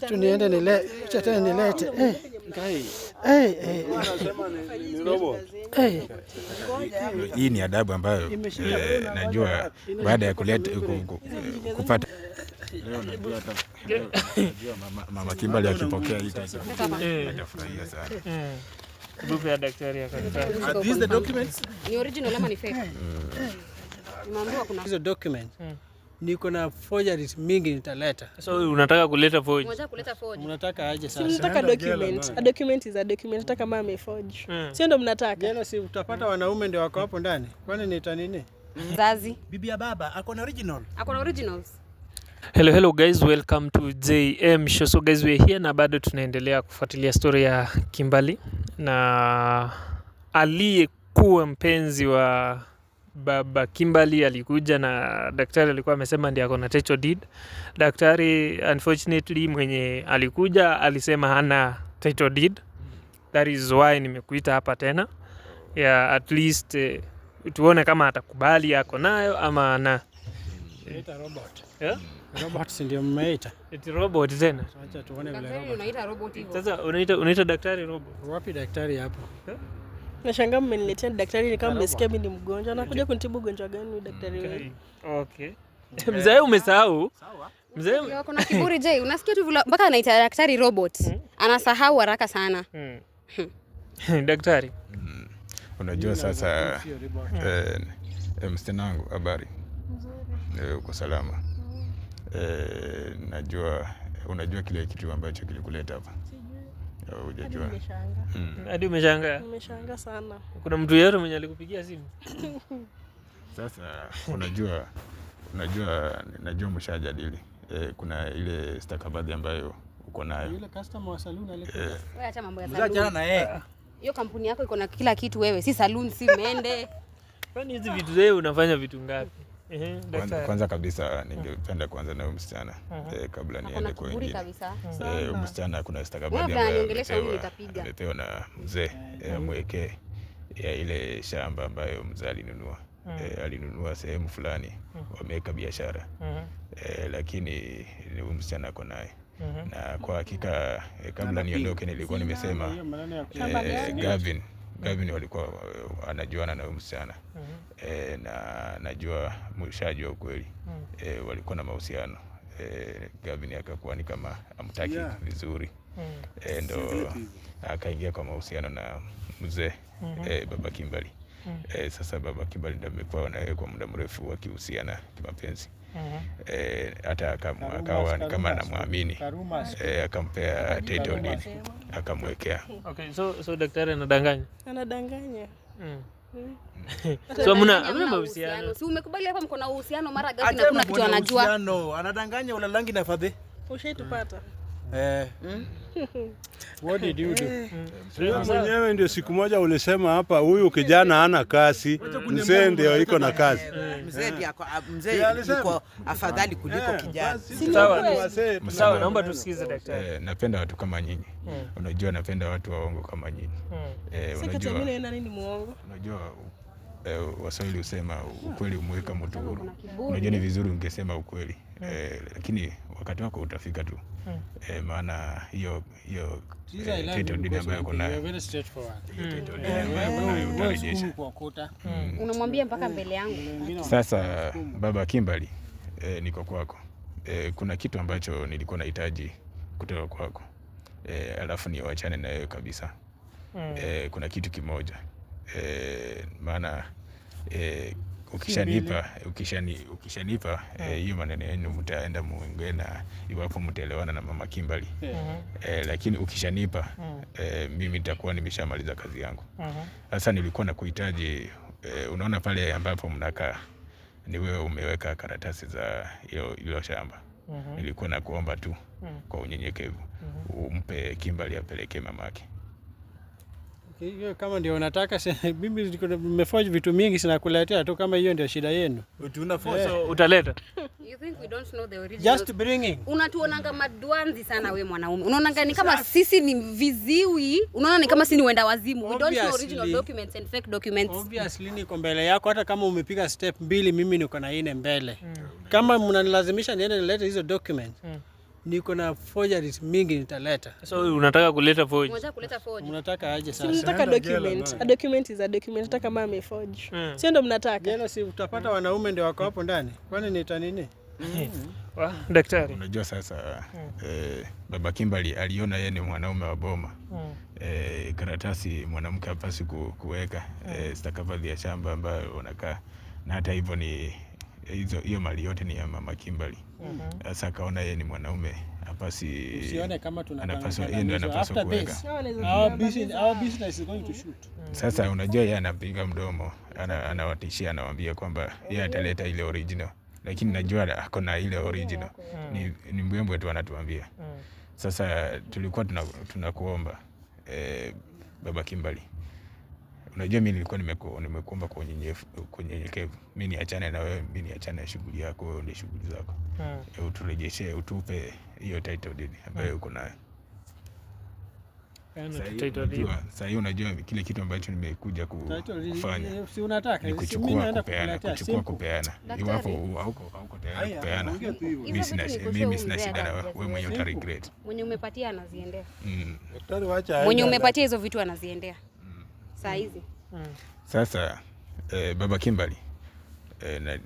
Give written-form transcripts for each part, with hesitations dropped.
Tuniende nilete. Hii ni adabu ambayo najua baada ya kuleta kupata. Leo najua Mama Kimbali akipokea hii atafurahia sana. Buku ya daktari ya karatasi. Are these the documents? Ni original ama ni fake? Nimeambiwa kuna hizo documents. Niko na forgeries mingi nitaleta. So unataka kuleta forge? Unataka kuleta forge. Mnataka aje sasa? Mnataka document. A document is a document. Nataka kama ameforge. Sio ndo mnataka. Jana si utapata wanaume ndio wako hapo ndani. Kwani nita nini? Mzazi. Bibi ya baba ako na original. Ako na originals. Hello guys, welcome to JM Show. So guys, we're here na bado tunaendelea kufuatilia story ya Kimbali na aliyekuwa mpenzi wa baba Kimbali alikuja na daktari alikuwa amesema ndiye ako na title deed. Daktari unfortunately mwenye alikuja alisema hana title deed. That is why nimekuita hapa tena. Yeah, at least tuone kama atakubali ako nayo ama ana. Ita robot. Yeah? Robot ndio mmeita. Eti robot tena. Acha tuone vile Daktari robot. unaita robot hivyo. Sasa unaita daktari robot. Wapi daktari hapo? Nashangaa mmeniletea daktari ni kama mmesikia mimi ni mgonjwa. Anakuja kunitibu ugonjwa gani daktari wewe? Okay. Mzee umesahau? Sawa. Mzee kuna kiburi je, unasikia tu mpaka anaita daktari robot. Anasahau haraka sana. Daktari. Unajua sasa msichana wangu habari? Nzuri. Uko salama? Najua unajua kile kitu ambacho kilikuleta hapa. Sijui. Hujajua? Hadi umeshangaa? Nimeshangaa sana. Kuna mtu yeyote mwenye alikupigia simu? Sasa najua mshajadili. Kuna ile stakabadhi ambayo uko nayo. Yule customer wa salon alikuwa. Wewe acha mambo ya salon. Mzajana na yeye. Hiyo kampuni yako iko na kila kitu wewe, si salon si mende. Kwani hizi vitu wewe unafanya vitu ngapi? Kwanza kabisa ningependa kuanza na msichana kabla niende kwa wengine. Msichana kuna stakabadhi ambayo amepewa na mzee amwekee ya ile shamba ambayo mzee alinunua. Alinunua sehemu fulani wameweka biashara. Lakini msichana ako naye. Na kwa hakika kabla niondoke nilikuwa nimesema Gavin walikuwa anajuana na msichana. Na najua mshajua ukweli. Walikuwa na mahusiano. Gavin akakuwa ni kama amtaki vizuri. Ndo akaingia kwa mahusiano na mzee baba Kimbali. Sasa baba Kimbali ndio amekuwa naye kwa muda mrefu wakihusiana kimapenzi. Hata akawa ni kama anamwamini. Akampea title deed akamwekea. Okay, so daktari anadanganya? Anadanganya. So mna mahusiano. Si umekubali hapa mko na uhusiano mara gapi na kuna kitu anajua? Anadanganya ulalangi na fadhe. Ushaitupata. What did you do? Mwenyewe ndio siku moja ulisema hapa huyu kijana hana kazi, mzee ndio iko na kazi. Mzee yuko afadhali kuliko kijana. Sawa, naomba tusikize daktari. Napenda watu kama nyinyi. Unajua napenda watu waongo kama nyinyi. Unajua mimi na nini muongo? Unajua Waswahili husema ukweli umweka mtu huru. Unajua ni vizuri ungesema ukweli. Lakini wakati wako utafika tu. Maana hiyo title deed ambayo uko nayo very straightforward. Unamwambia mpaka mbele yangu. Sasa baba Kimbali, niko kwako. Kuna kitu ambacho nilikuwa nahitaji kutoka kwako. Alafu niwachane na wewe kabisa. Kuna kitu kimoja. Maana ukishanipa hiyo maneno yenu mtaenda muongee na iwapo mtaelewana na mama Kimbali. Lakini ukishanipa mimi nitakuwa nimeshamaliza kazi yangu. Sasa nilikuwa nakuhitaji, unaona pale ambapo mnakaa ni wewe umeweka karatasi za hilo shamba. Nilikuwa nakuomba tu kwa unyenyekevu umpe Kimbali apeleke mamake. Hiyo kama ndio unataka mimi nimeforge vitu mingi sina kuletea tu kama hiyo ndio shida yenu. So utaleta? think we don't know the original. Just bringing. Unatuonanga madwanzi sana we mwanaume. Unaonanga ni kama sisi ni viziwi. Unaona ni kama sisi ni wenda wazimu. We don't know original documents and fake documents. Obviously niko mbele yako hata kama umepiga step 2 mimi niko na 4 mbele. Kama mnanilazimisha niende nilete hizo documents. Niko na forgeries mingi nitaleta. So unataka kuleta forge? Unataka kuleta forge. Mnataka aje sasa? Mnataka document. A document is a document. Hata kama ameforge. Sio ndo mnataka. Jana si utapata wanaume ndio wako hapo ndani. Kwani nita nini? Daktari. Unajua sasa baba Kimberly aliona yeye ni mwanaume wa boma. Karatasi mwanamke hapasi kuweka stakabadhi ya shamba ambayo wanakaa, na hata hivyo ni hiyo mali yote ni ya mama Kimberly. Sasa akaona yeye ni mwanaume hapasi, usione kama anapaswa, yeye ndio anapaswa kuweka. Our business is going to shoot. Sasa unajua yeye anapiga mdomo, anawatishia, anawaambia kwamba yeye ataleta ile original, lakini najua ako na ile original. Ni mbwembwe tu anatuambia. Sasa tulikuwa tunakuomba baba Kimberly, unajua mimi nilikuwa nimekuomba kwa unyenyekevu, mimi niachane na wewe, mimi niachane na shughuli yako, wewe ndio shughuli zako. Uturejeshe, utupe hiyo title deed ambayo uko nayo. Sasa hiyo unajua kile kitu ambacho nimekuja kufanya. Si unataka? Kuchukua kupeana. Iwapo hauko tayari kupeana, mimi sina shida na wewe, mwenyewe uta regret. Mwenye umepatia anaziendea. Daktari waacha. Mwenye umepatia hizo vitu anaziendea. Saa hizi. Sasa baba Kimberly,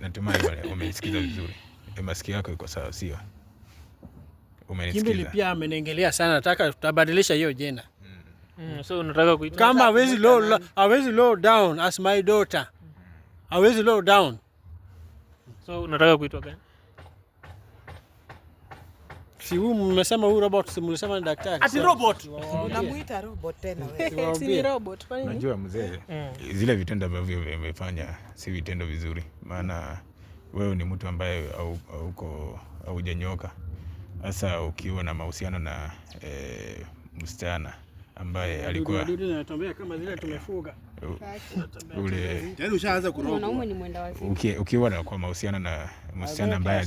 natumai umenisikiza vizuri. Masikio yako iko sawa, sio? Umenisikiza. Kimberly pia amenengelea sana, nataka tutabadilisha hiyo jina. So unataka kuita kama hawezi low down as my daughter. Hawezi low down. So unataka kuitwa gani? Si huyu mmesema huyu robot, si mlisema ni daktari. Ati robot. Unamuita robot tena wewe. Si robot. Unajua mzee, zile vitendo ambavyo vimefanya si vitendo vizuri. Maana wewe ni mtu ambaye haujanyoka. Sasa ukiwa na mahusiano na msichana ambaye alikuwa anatembea kama zile tumefuga. Ule Yaani ushaanza kuroga. Mwanaume ni mwenda wazimu. Ukiwa na kwa mahusiano na msichana ambaye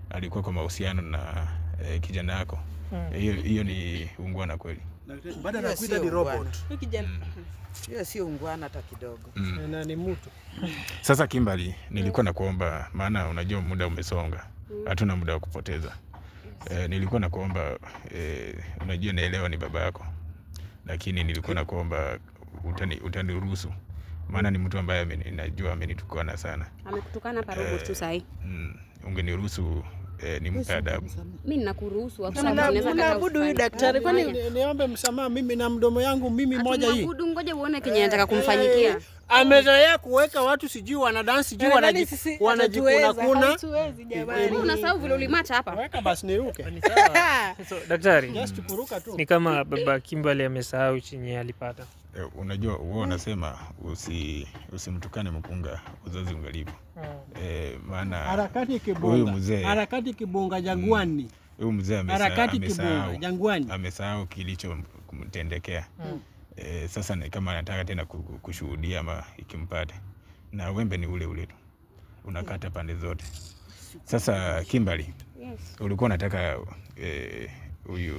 alikuwa kwa mahusiano na kijana yako. Hiyo ni ungwana kweli. Baada ya kuita ni robot. Kijana. Hiyo sio ungwana hata kidogo. Na ni mtu. Sasa Kimberly, nilikuwa nakuomba, maana unajua muda umesonga. Hatuna muda wa kupoteza. Nilikuwa nakuomba, unajua naelewa ni baba yako, lakini nilikuwa nakuomba utaniruhusu, maana ni mtu ambaye najua amenitukana sana. Amekutukana hapa robot tu sahi. Ungeniruhusu nimpe adabu. Mimi ninakuruhusu kwa sababu tunaweza kata. Unaabudu huyu daktari, kwani niombe msamaha mimi na mdomo yangu mimi moja hii. Abudu, ngoja uone kenye anataka kumfanyikia. Amezoea kuweka watu sijui wana dance sijui wanajikuna kuna. Hatuwezi jamani. Unasahau vile ulimacha hapa. Weka basi niruke. So daktari, Just kuruka tu. ni kama baba Kimberly amesahau chenye alipata. Unajua wewe unasema usimtukane mkunga uzazi ungalipo. Maana harakati kibonga jangwani. Huyu mzee amesahau kilicho kumtendekea. Sasa ni kama anataka tena kushuhudia ama ikimpata, na wembe ni ule tu unakata pande zote. Sasa Kimberly, ulikuwa unataka huyu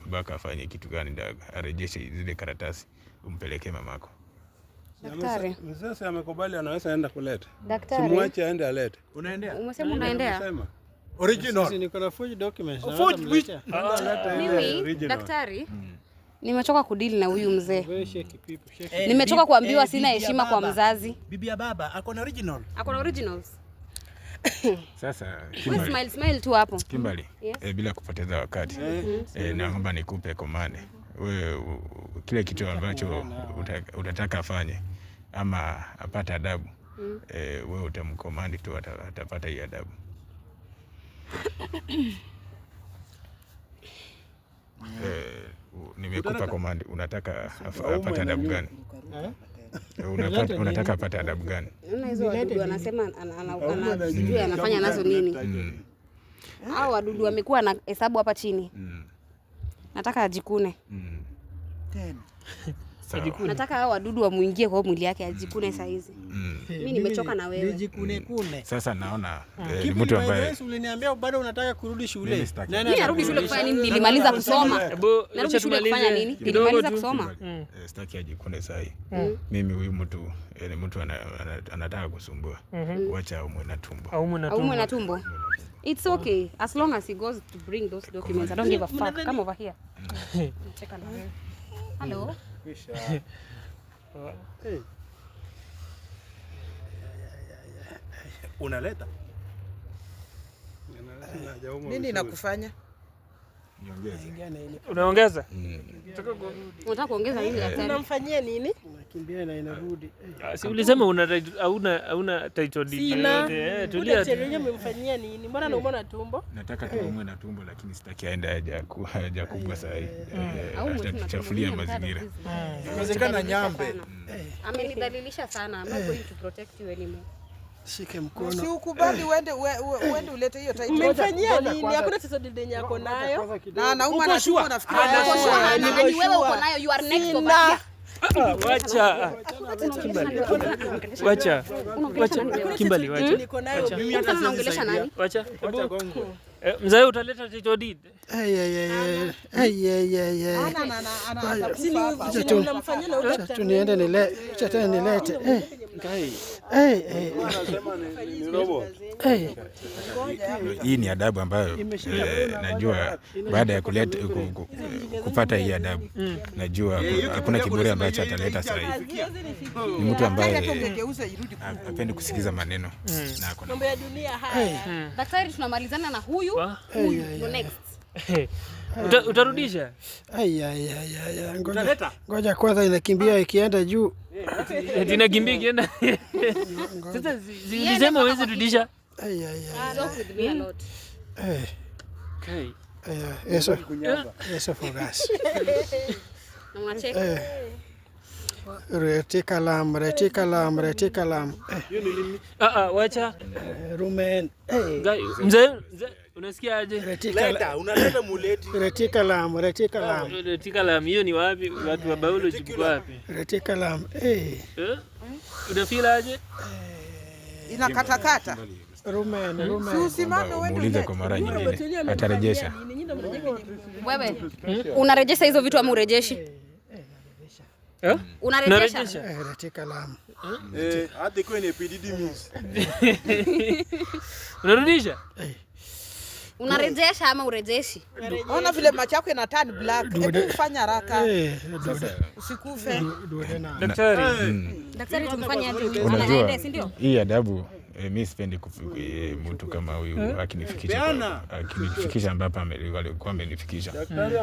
baka afanye kitu gani? Ndio arejeshe zile karatasi umpelekee mamako. Daktari. Mzee amekubali, anaweza enda kuleta. Daktari. Simwache aende alete. Unaendea? Umesema unaendea? Original. Sisi niko na forged documents. Mimi daktari. Nimechoka kudili na huyu mzee. Nimechoka kuambiwa sina heshima kwa mzazi. Bibi ya baba ako na original. Ako na originals. Sasa Smile tu hapo. Kimberly, bila kupoteza wakati, naomba nikupe komande. Wewe kile kitu ambacho utataka afanye ama apate adabu, wewe utamkomandi tu, atapata hiyo adabu. Nimekupa komandi, unataka apate adabu gani? Unataka apate adabu gani? Unaona hizo wadudu anasema anajua anafanya nazo nini? Hao wadudu wamekuwa na hesabu hapa chini. Nataka ajikune. Tena. Nataka hao wadudu wamuingie kwa mwili yake ajikune saa hizi. Mimi nimechoka na wewe. Nijikune. Sasa naona Mtu ambaye uliniambia bado unataka kurudi shule. Mimi narudi shule kufanya nini? Nilimaliza kusoma. Narudi shule kufanya nini? Nilimaliza kusoma. Sitaki ajikune saa hii. Mimi huyu mtu ni mtu anataka kusumbua. Wacha aumwe na tumbo. Aumwe na tumbo. It's okay as long as he goes to bring those documents. I don't give a fuck. Come over here. Check on her. Hello. Unaleta nini nakufanya? Unaongeza? Unataka kuongeza nini daktari? Unamfanyia nini? Nakimbia na inarudi. Si ulisema hauna title deed. Sina. Tulia. Daktari yeye amemfanyia nini? Mbona anaumwa na tumbo? Nataka tuumwe na tumbo lakini sitaki aende haja kubwa saa hii. Atatuchafulia mazingira. inawezekana nyambe. Amenidhalilisha sana. I'm not going to protect you anymore. Shike mkono. Usikubali uende ulete hiyo title. Umemfanyia nini? Hakuna tatizo dide yako nayo. Na anauma na tumbo nafikiri. Ni wewe uko nayo, you are next over here. Wacha. Kimbali, wacha. Niko nayo. Mimi hata naongelesha nani? Wacha. Mzee utaleta title deed. Unamfanyia na Acha niende nilete. Hii ni adabu ambayo najua baada ya kupata hii adabu najua hakuna kiburi ambacho ataleta sasa hivi. Ni mtu ambaye hapendi kusikiza maneno na ako na mambo ya dunia haya. Daktari tunamalizana na huyu. Next. Utarudisha? Ngoja kwanza inakimbia ikienda juu. Inakimbia ikienda. Sasa zilisema huwezi rudisha. Talk with me a lot. Eso for gas. Na unachek. Retikalam. Wacha. Rumen. Mzee, unasikia aje? Unaleta muleti. Retikalam. Hiyo ni wapi? Watu wa biology mko wapi? Retikalam. Unafeel aje? Inakatakata. Rumen. Usimame uende. muulize kwa mara nyingine atarejesha. Wewe unarejesha hizo vitu ama urejeshi? Unarejesha? Retikalam. Hadi kwenye PDD means. Unarudisha? Unarejesha ama urejeshi? Ona vile macho yako ina turn black. Hebu fanya haraka. Usikufe. Daktari tumfanye aje? Unajua Anaenda, si ndio? hii adabu mimi sipendi mtu kama huyu akinifikisha ambapo alikuwa amenifikisha.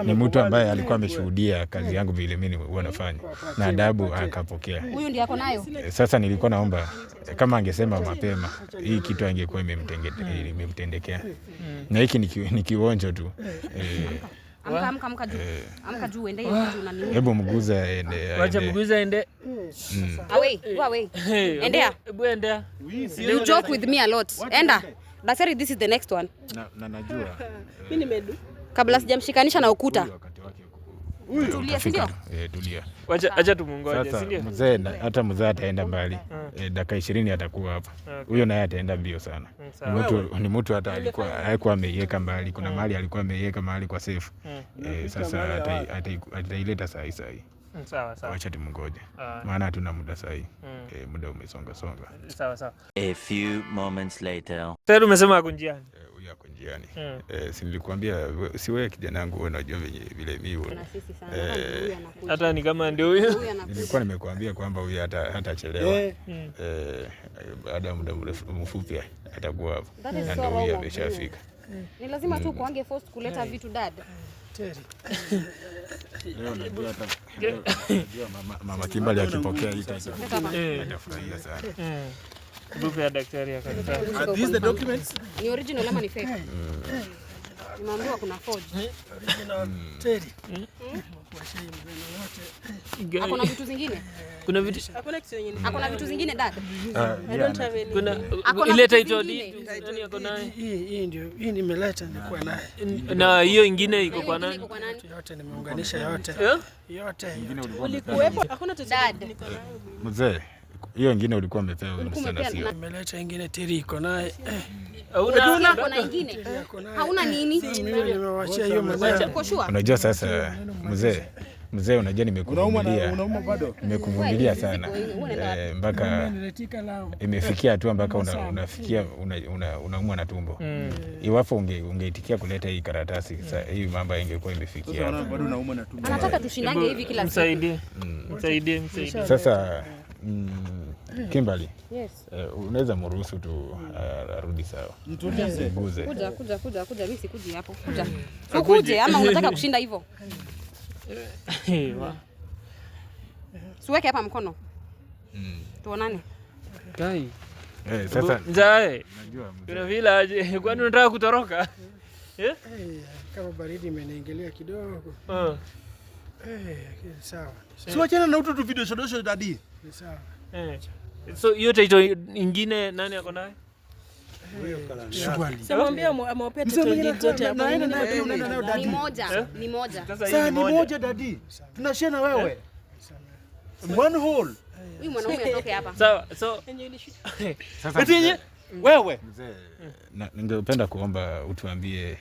Ni mtu ambaye alikuwa ameshuhudia kazi yangu vile mimi huwa nafanya na adabu akapokea. Huyu ndiye ako nayo. Sasa nilikuwa naomba kama angesema mapema hii kitu angekuwa imemtendekea. Na hiki ni kionjo tu. Amka juu. Amka juu uende hiyo kitu unaniuma. Hebu mguza ende. Wacha mguza ende. Go away. Endea. Hebu endea. You joke with me a lot. Enda. Daktari, this is the next one. Na najua. Mimi nimedu. Kabla sijamshikanisha na ukuta. Tulia, si ndio? Tulia. Acha tumungoje, si sasa ndio? hata mzee ataenda mbali. Dakika 20 atakuwa hapa. Huyo naye ataenda mbio sana. Ni mtu hata alikuwa ameiweka mbali. Kuna mahali alikuwa ameiweka mahali kwa safe. Sasa ataileta saa hii. Sawa. Wacha tumungoje. Maana hatuna muda saa hii. Muda umesonga. Sawa. A few moments later. Tayari umesema ako njiani. Huyu ako njiani. Si nilikwambia si wewe kijana wangu unajua vile mimi. Hata ni kama ndio huyo. Nilikuwa nimekuambia kwamba huyu hatachelewa. Baada ya muda mfupi atakuwa hapa. Na ndio huyu ameshafika. Ni lazima tu kuange forced kuleta vitu dad. Leo najua mama Kimbali akipokea hii atafurahia sana. Grupu ya daktari akakataa. Are these the documents? Ni original ama ni fake? Nimeambiwa kuna forge. Teri. Hakuna vitu zingine? Kuna vitu Hakuna kitu yenye Hakuna vitu zingine dad? I don't have any. kuna Hakuna ile vitu title zingine? deed nani yako naye? Hii ndio nimeleta nilikuwa naye. Na hiyo ingine iko kwa nani? Iko kwa nani? Yote nimeunganisha yote. Eh? Yote. Ulikuwepo? Hakuna tatizo. Dad. Niko nayo. Mzee, hiyo ingine ulikuwa umepewa Ulikuwa msichana umepewa sio? Nimeleta ingine Teri iko naye. Hauna Kuna ingine? Hauna nini? Mimi nimewachia hiyo mazao. Uko sure? Unajua sasa mzee unajua Unauma bado? nimekuvumilia sana mpaka Niletika lao. imefikia hatua mpaka unafikia unaumwa na tumbo. Iwapo ungeitikia kuleta hii karatasi hii mambo ingekuwa imefikia hapo. Bado unauma na tumbo. Anataka tushindange hivi kila siku. Msaidie. Sasa Kimberly, Yes. unaweza mruhusu tu arudi sawa. Mguze. Kuja mimi sikuji hapo. Kuja. Ukuje ama unataka kushinda hivyo? Siweke hapa mkono. Tuonane. Kai. Sasa Mzae. najua Kuna vile aje? Kwani unataka kutoroka? Kama baridi imeniingilia kidogo. Sawa. Si wachana na utu video shodosho dadi. Ni sawa. So hiyo title ingine nani yako naye? Samwambia amewapea title deed zote hapo. Ni moja. Sasa ni moja dadi. Tunashare na wewe. One hole. Huyu mwanaume atoke hapa. Sawa. So sasa Eti wewe. Ningependa kuomba utuambie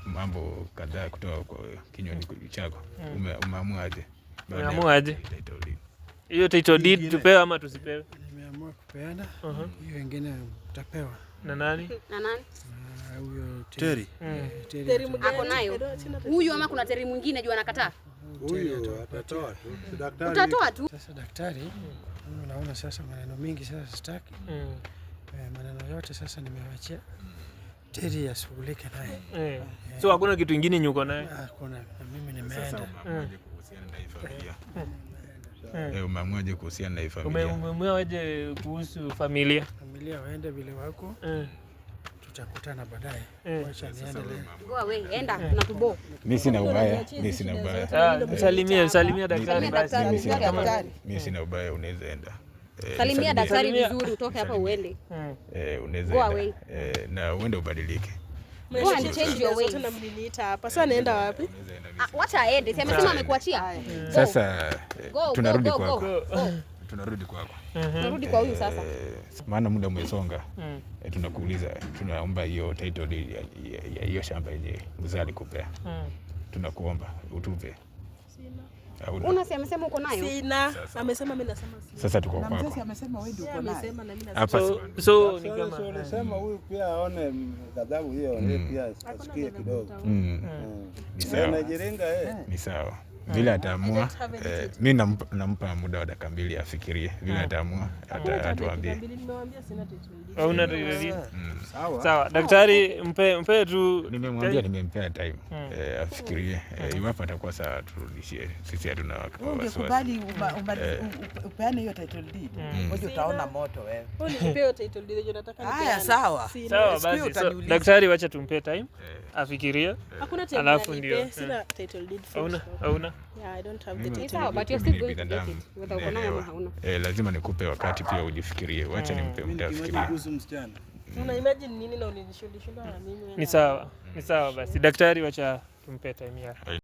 mambo kadhaa kutoka kwa kinywani chako. Umeamuaje? umeamuaje? Hiyo title deed tupewe ama tusipewe? Nimeamua kupeana. Hiyo ingine utapewa. Na nani? Na nani? Huyo Teri. Teri mgani? Ako nayo. Huyu ama kuna Teri mwingine juu anakataa? Huyo atatoa tu. Daktari. Utatoa tu. Sasa daktari, unaona sasa maneno mingi sasa sitaki. Maneno yote sasa nimewachia Teri ashughulike naye. So hakuna kitu kingine nyuko naye? Kuna mimi nimeenda. Umeamuaje kuhusiana na hii familia? Umeamuaje kuhusu familia? Familia waende vile wako. Tutakutana baadaye. Wacha niende leo. Go away, enda tunatubo. Mimi sina ubaya. Msalimia daktari basi. Mimi sina ubaya, unaweza enda. Salimia daktari vizuri, utoke hapa uende. Unaweza enda. Na uende ubadilike. Go and change your ways. Tena mliniita hapa. Sasa naenda wapi? Wacha aende. Si amesema amekuachia. Sasa tunarudi kwako. Tunarudi kwa huyu sasa. Maana muda umesonga. Tunakuuliza, tunaomba hiyo title deed ya hiyo shamba yenyewe mzee alikupea. Tunakuomba utupe. Sina. Unasema amesema uko nayo? Sina. Amesema mimi nasema sina. Sasa tuko kwako. Mzee amesema wewe ndio uko nayo. Amesema na mimi nasema. Hapa So ni kama Unasema huyu pia aone ghadhabu hiyo, pia asikie kidogo. Ni sawa. Anajirenga Ni sawa. Vile ataamua, mimi nampa muda wa dakika 2 afikirie. Vile ataamua atuambie. Nimemwambia sina title deed. hauna title. Sawa, daktari mpe tu. Nimemwambia nimempea time afikirie. Iwapo atakuwa sawa turudishie. Sisi hatuna wasiwasi. Ungekubali upeane hiyo title deed. Ngoja utaona moto wewe. Unipe title deed je nataka nipeane. Haya sawa. Sawa basi. So, daktari wacha tumpe time afikirie. Hakuna title alafu ndio. Sina title deed. Hauna? Yeah, I don't have the title. Sawa, but you're still going to get it. Whether uko nayo ama hauna. Lazima nikupe wakati pia ujifikirie. Wacha nimpe muda afikirie. Una imagine nini na ulinishinda na mimi. Ni sawa basi. Daktari wacha tumpe time yake.